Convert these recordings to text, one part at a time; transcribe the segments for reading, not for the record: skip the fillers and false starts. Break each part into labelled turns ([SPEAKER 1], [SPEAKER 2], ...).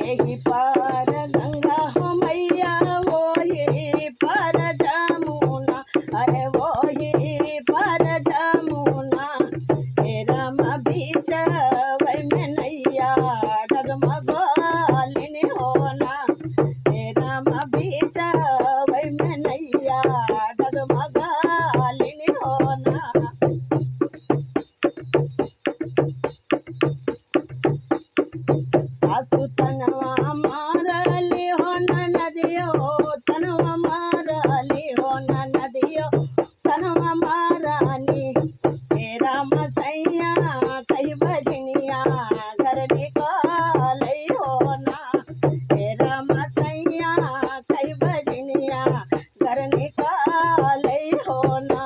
[SPEAKER 1] यही पार गंगा हो मैया वही पार जमुना, अरे वही पार जमुना। हे राम बीच वै में नैया डगमगालिनी होना, हे राम बीच वै में नैया डगमगालिनी होना। सासु तनवा मारली हो नदियो, तनवा मारली हो नदियो, तनवा मारानी। हे राम सैया कही भजनिया घर निकालई होना, हे राम सैया कही भजनिया घर निकालई होना।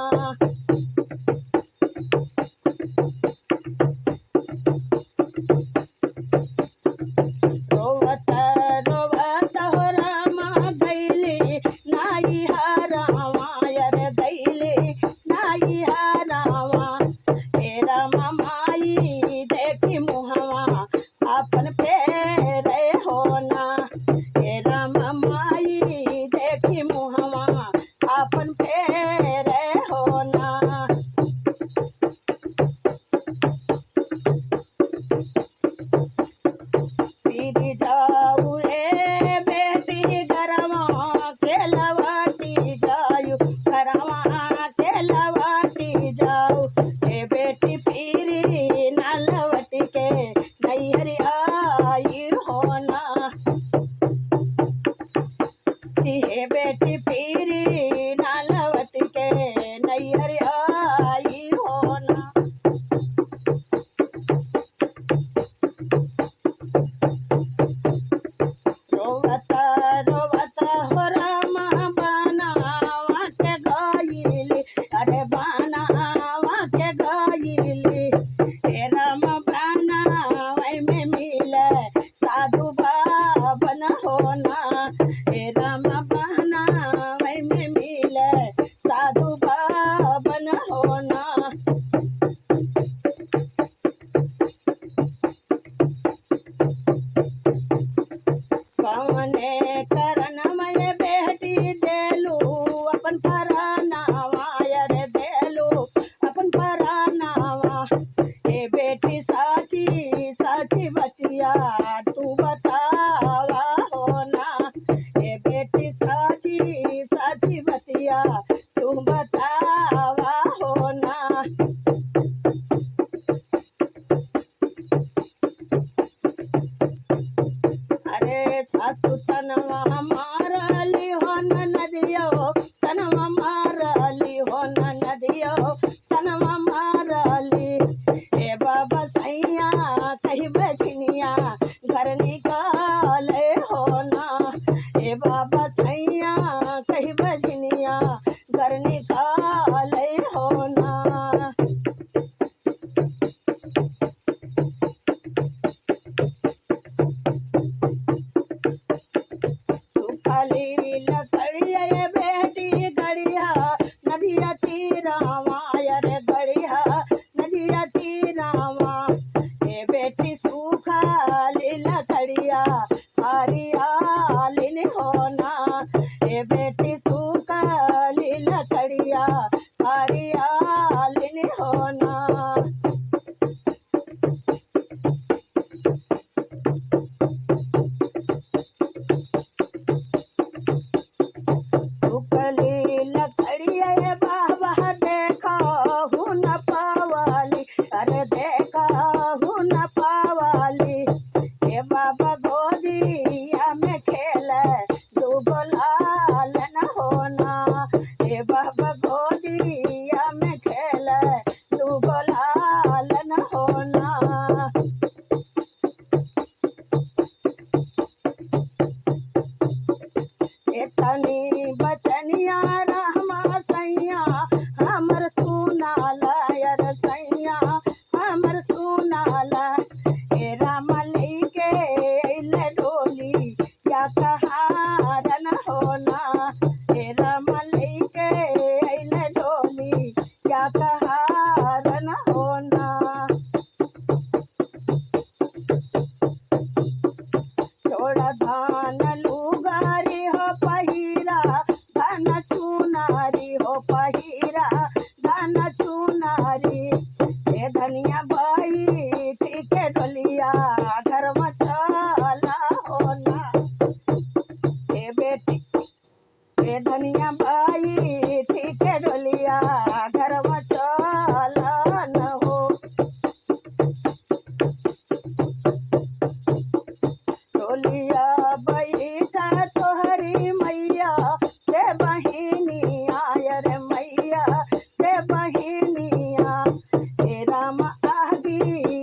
[SPEAKER 1] रोवत रोवत हो रामा गैली नाई हारावा, अरे गैली नाई हारावा। हे राम माई देखी मुहवा अपन फेरे होना, हे राम माई देखी मुहवा अपन फेरे होना। पीरी जाऊ रे बेटी गरवा के लवाटी जायू, गरवा के लवाटी जाऊ। हे बेटी पीरी न लवट के नैहर आई होना, हे बेटी पीरी न लवट के नैहर आई होना। रोवत रोवत हो रामा बनावा के गायली, अरे बनावा के गायली। हे राम बनावा में मिले साधु बाबन होना, हे राम बनावा में मिले साधु बाबन होना। कौने करनमय बेटी देलू अपन परानावा, अरे देलू अपन परानावा। हे बेटी साची साची बतिया तू बतावा होना, हे बेटी साची साची बतिया तू बतावा होना। अरे सासु तनवा मारली हो नदियो, तनवा मारली हो नदियो, तनवा मारली। हे बाबा सैया कही बजनिया घर निकाले होना, हे बाबा सैया कही बजनिया घर निकाले होना। सुखली लकड़िया बेटी गड़िया नदिया तीरावा, अरे गड़िया नदिया तीरावा। हे बेटी सुखली लकड़िया हरियालिन होना, हे बेटी सुखली लकड़िया हरियालिन होना। सुखली लकड़िया बाबा देखा हूँ न पावाली, अरे देखा हूँ न पावाली। हे बाबा गोदिया में खेले दूगो लालन होना, हे बाबा गोदिया में खेले दूगो लालन होना। तनी बचनिया रहमा सैया हमर सुनाला, अर सैया हमर सुनाला। हे राम लैके अइले डोली या कहारन होना, हे राम लैके अइले डोली या कहारन होना। छोड़ दी